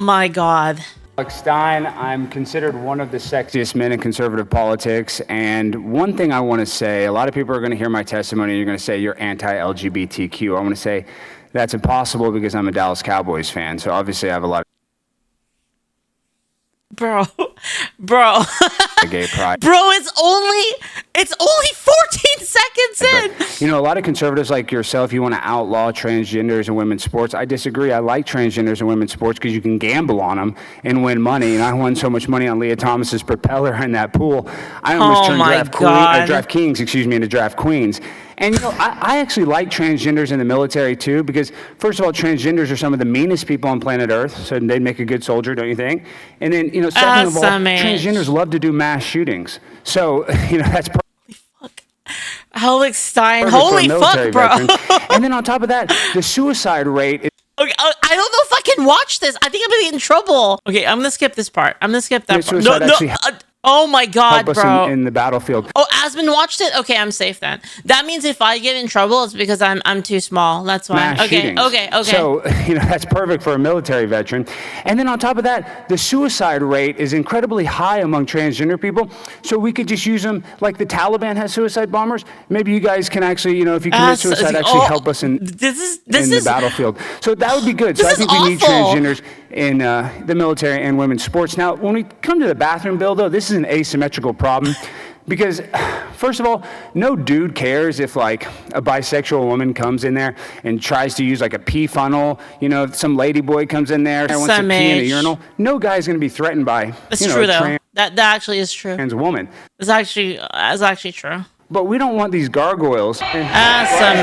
my God. Alex Stein, I'm considered one of the sexiest men in conservative politics, and one thing I want to say, a lot of people are going to hear my testimony and you're going to say you're anti-LGBTQ. I want to say that's impossible because I'm a Dallas Cowboys fan, so obviously I have a lot of Bro. gay pride. Bro, it's only 14 seconds in. But, you know, a lot of conservatives like yourself, you want to outlaw transgenders in women's sports. I disagree. I like transgenders in women's sports because you can gamble on them and win money. And I won so much money on Leah Thomas's propeller in that pool. I almost turned draft kings, into draft queens. And, you know, I actually like transgenders in the military, too, because, first of all, transgenders are some of the meanest people on planet Earth, so they'd make a good soldier, don't you think? And then, you know, second of all, transgenders love to do mass shootings. So, you know, that's Alex Stein, holy fuck, bro. And then on top of that, the suicide rate is... Okay, I don't know if I can watch this. I think I'm going to get in trouble. Okay, I'm going to skip this part. I'm going to skip that part. Oh my God, bro. In the battlefield. Oh, Asmund watched it? Okay, I'm safe then. That means if I get in trouble, it's because I'm too small. That's why. Okay. So, you know, that's perfect for a military veteran. And then on top of that, the suicide rate is incredibly high among transgender people. So we could just use them like the Taliban has suicide bombers. Maybe you guys can actually, you know, if you commit suicide, actually help us in the battlefield. So that would be good. So I think we need transgenders in the military and women's sports. Now, when we come to the bathroom bill, though, this is an asymmetrical problem because, first of all, no dude cares if, like, a bisexual woman comes in there and tries to use, like, a pee funnel. You know, if some lady boy comes in there and wants to pee in a urinal. No guy's going to be threatened by, That's true, though. That actually is true. Trans woman. That's actually true. But we don't want these gargoyles. Listen, I have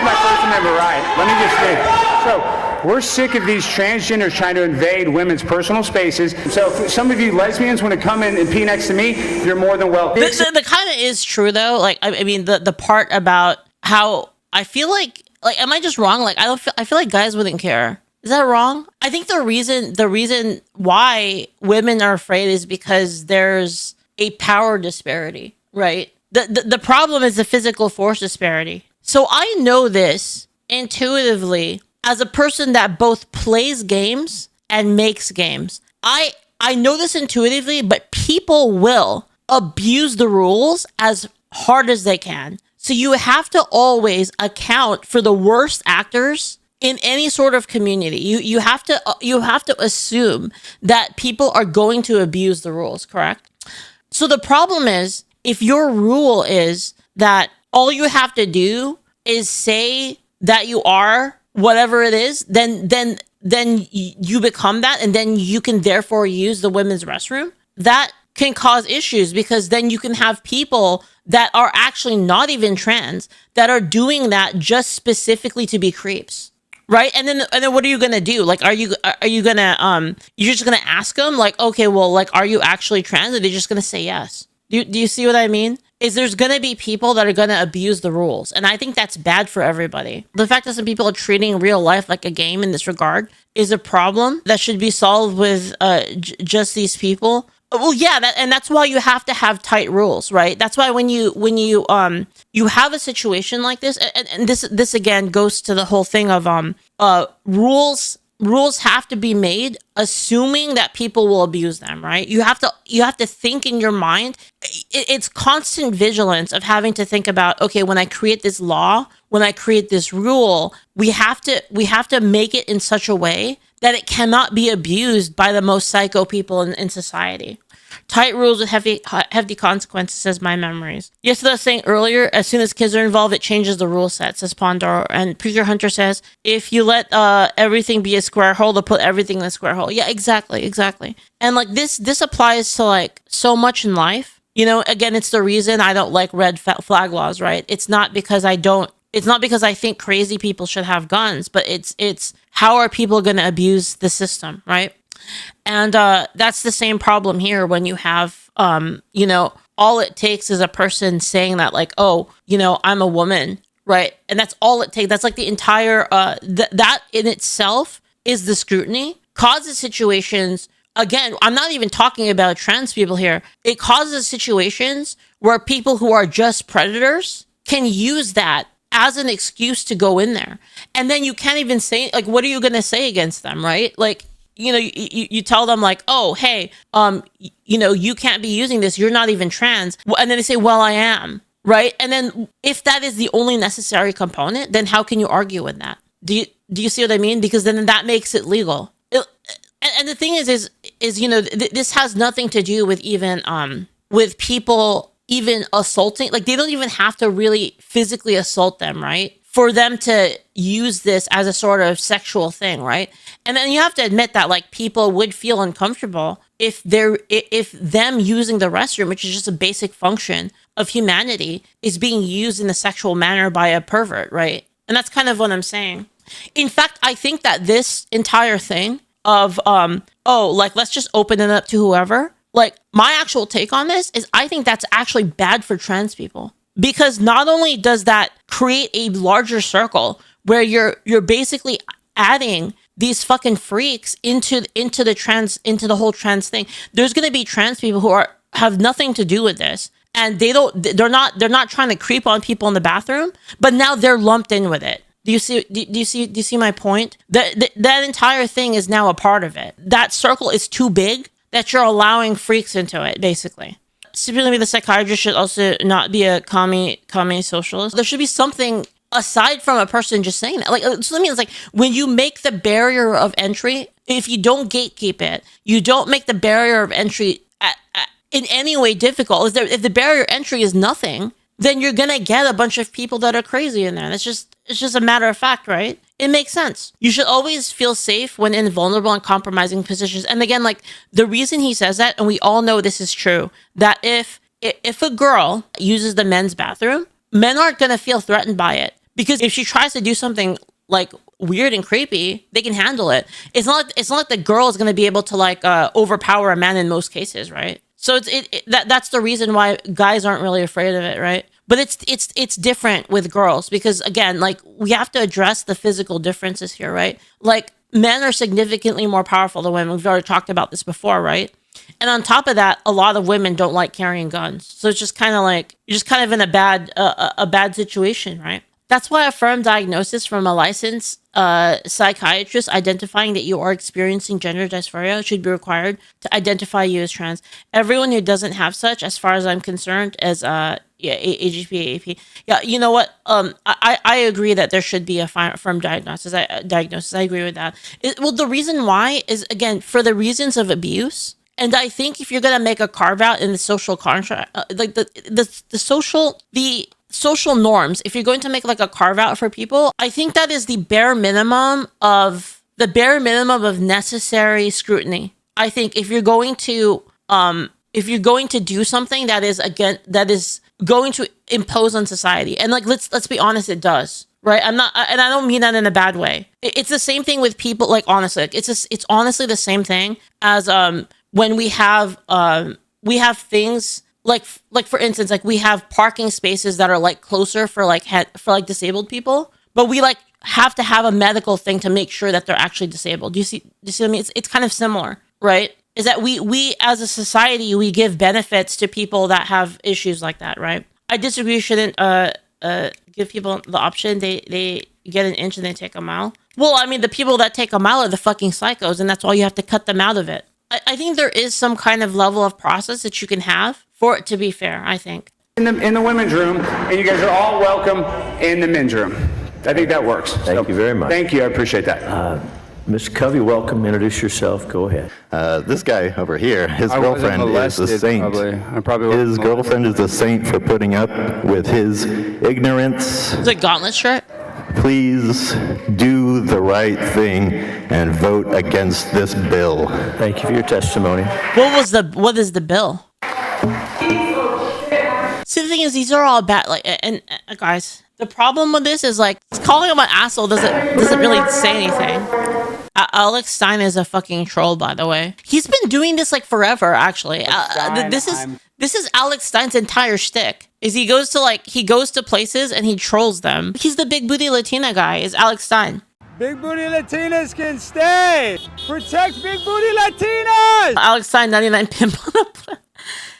my First Amendment right. Let me just say. So, we're sick of these transgenders trying to invade women's personal spaces. So if some of you lesbians want to come in and pee next to me, you're more than welcome. The kind of is true, though. Like, I mean, the part about how I feel like, am I just wrong? Like, I feel like guys wouldn't care. Is that wrong? I think the reason why women are afraid is because there's a power disparity, right? The problem is the physical force disparity. So I know this intuitively as a person that both plays games and makes games. I know this intuitively, but people will abuse the rules as hard as they can. So you have to always account for the worst actors in any sort of community. You have to assume that people are going to abuse the rules, correct? So the problem is, if your rule is that all you have to do is say that you are whatever it is, then you become that, and then you can therefore use the women's restroom. That can cause issues because then you can have people that are actually not even trans that are doing that just specifically to be creeps. Right. And then what are you going to do? Like, are you going to, you're just going to ask them like, okay, well, like, are you actually trans? Or they're just going to say yes. Do you see what I mean? Is there's going to be people that are going to abuse the rules. And I think that's bad for everybody. The fact that some people are treating real life like a game in this regard is a problem that should be solved with just these people. Well, yeah, that's why you have to have tight rules, right? That's why when you have a situation like this, and this again goes to the whole thing of rules have to be made assuming that people will abuse them, right? You have to think in your mind. It's constant vigilance of having to think about, okay, when I create this law, when I create this rule, we have to make it in such a way that it cannot be abused by the most psycho people in society. Tight rules with hefty consequences, says My Memories. Yes, I was saying earlier, as soon as kids are involved, it changes the rule set, says Pondor. And Preacher Hunter says, if you let everything be a square hole, they'll put everything in a square hole. Yeah, exactly. And like this applies to like so much in life. You know, again, it's the reason I don't like red flag laws, right? It's not because I think crazy people should have guns, but it's how are people going to abuse the system, right? And that's the same problem here when you have, all it takes is a person saying that like, oh, I'm a woman, right? And that's all it takes. That's like the entire, that in itself is the scrutiny, causes situations. Again, I'm not even talking about trans people here. It causes situations where people who are just predators can use that as an excuse to go in there. And then you can't even say, like, what are you going to say against them, right? Like, you know, you tell them like, oh, hey, you know, you can't be using this. You're not even trans. And then they say, well, I am, right? And then if that is the only necessary component, then how can you argue with that? Do you see what I mean? Because then that makes it legal. And the thing is you know, this has nothing to do with even with people even assaulting. Like, they don't even have to really physically assault them, right? For them to use this as a sort of sexual thing, right? And then you have to admit that like people would feel uncomfortable if them using the restroom, which is just a basic function of humanity, is being used in a sexual manner by a pervert, right? And that's kind of what I'm saying. In fact, I think that this entire thing of like, let's just open it up to whoever, like, my actual take on this is I think that's actually bad for trans people. Because not only does that create a larger circle where you're basically adding these fucking freaks into the whole trans thing. There's going to be trans people who have nothing to do with this, and they're not trying to creep on people in the bathroom, but now they're lumped in with it. Do you see my point? That entire thing is now a part of it. That circle is too big that you're allowing freaks into it, basically. Specifically, the psychiatrist should also not be a commie socialist. There should be something aside from a person just saying that. Like, so I mean, it's like when you make the barrier of entry, if you don't gatekeep it, you don't make the barrier of entry in any way difficult. If the barrier of entry is nothing, then you're gonna get a bunch of people that are crazy in there. It's just a matter of fact, right? It makes sense. You should always feel safe when in vulnerable and compromising positions. And again, like, the reason he says that, and we all know this is true, that if a girl uses the men's bathroom, men aren't going to feel threatened by it. Because if she tries to do something like weird and creepy, they can handle it. It's not like the girl is going to be able to like overpower a man in most cases, right? So that's the reason why guys aren't really afraid of it, right? But it's different with girls because, again, like, we have to address the physical differences here, right? Like, men are significantly more powerful than women. We've already talked about this before, right? And on top of that, a lot of women don't like carrying guns. So it's just kind of like, you're just kind of in a bad situation, right? That's why a firm diagnosis from a licensed psychiatrist identifying that you are experiencing gender dysphoria should be required to identify you as trans. Everyone who doesn't have such, as far as I'm concerned, as AGP, AP. Yeah, you know what? I agree that there should be a firm diagnosis. I agree with that. Well, the reason why is, again, for the reasons of abuse. And I think if you're gonna make a carve out in the social contract, like the social norms, if you're going to make like a carve out for people, I think that is the bare minimum of necessary scrutiny. I think if you're going to do something that is going to impose on society, and like let's be honest, it does, right? And I don't mean that in a bad way. It's the same thing with people. Like, honestly, like, it's honestly the same thing as when we have things like for instance, like, we have parking spaces that are like closer for disabled people, but we like have to have a medical thing to make sure that they're actually disabled. Do you see what I mean? It's kind of similar, right? Is that we as a society, we give benefits to people that have issues like that, right? I disagree. You shouldn't give people the option. They get an inch and they take a mile. Well, I mean, the people that take a mile are the fucking psychos, and that's why you have to cut them out of it. I think there is some kind of level of process that you can have for it to be fair, I think. In the women's room, and you guys are all welcome in the men's room. I think that works. Thank you very much. Thank you, I appreciate that. Mr. Covey, welcome. Introduce yourself. Go ahead. This guy over here, his girlfriend is a saint. His girlfriend is a saint for putting up with his ignorance. Is it gauntlet shirt? Please do the right thing and vote against this bill. Thank you for your testimony. What is the bill? See, the thing is, these are all bad. Like, and guys, the problem with this is like, calling him an asshole doesn't really say anything. Alex Stein is a fucking troll, by the way. He's been doing this like forever, actually. This is Alex Stein's entire shtick. Is he goes to places and he trolls them. He's the big booty Latina guy. Is Alex Stein. Big booty Latinas can stay. Protect big booty Latinas. Alex Stein, 99 pimp on a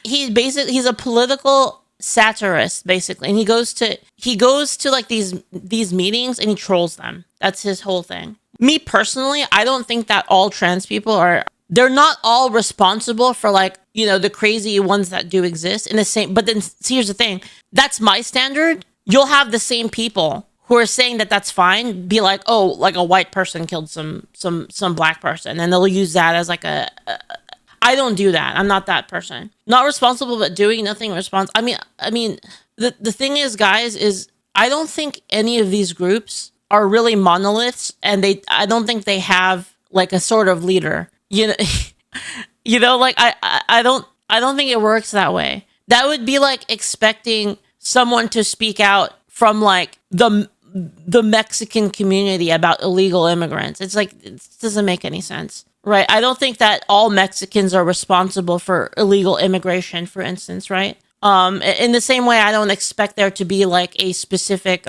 he's a political satirist basically, and he goes to like these meetings and he trolls them. That's his whole thing. Me personally, I don't think that all trans people they're not all responsible for like, you know, the crazy ones that do exist in the same. But then here's the thing. That's my standard. You'll have the same people who are saying that that's fine be like, oh, like a white person killed some black person, and they'll use that as like I don't do that. I'm not that person. Not responsible, but doing nothing I mean, the thing is, guys, is I don't think any of these groups are really monoliths, and I don't think they have like a sort of leader. You know, like I don't think it works that way. That would be like expecting someone to speak out from like the Mexican community about illegal immigrants. It's like, it doesn't make any sense, right? I don't think that all Mexicans are responsible for illegal immigration, for instance, right? In the same way, I don't expect there to be like a specific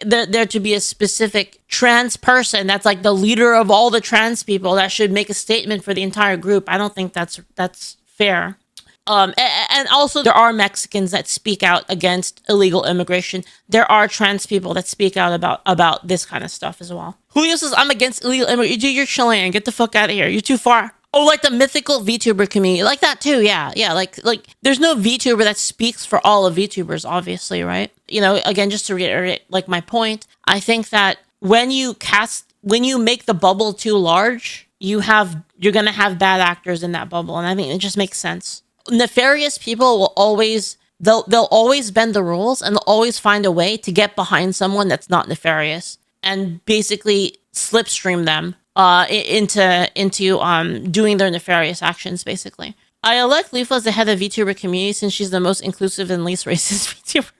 there to be a specific trans person that's like the leader of all the trans people that should make a statement for the entire group. I don't think that's fair. And also there are Mexicans that speak out against illegal immigration. There are trans people that speak out about this kind of stuff as well. Julio says, I'm against illegal immigration. Dude, you're Chilean. Get the fuck out of here. You're too far. Oh, like the mythical VTuber community. Like that too, yeah. Like there's no VTuber that speaks for all of VTubers, obviously, right? You know, again, just to reiterate like my point, I think that when you make the bubble too large, you're gonna have bad actors in that bubble. And I think it just makes sense. Nefarious people will always they'll always bend the rules, and they'll always find a way to get behind someone that's not nefarious and basically slipstream them into doing their nefarious actions, basically. I elect Leaflit as the head of VTuber community since she's the most inclusive and least racist VTuber.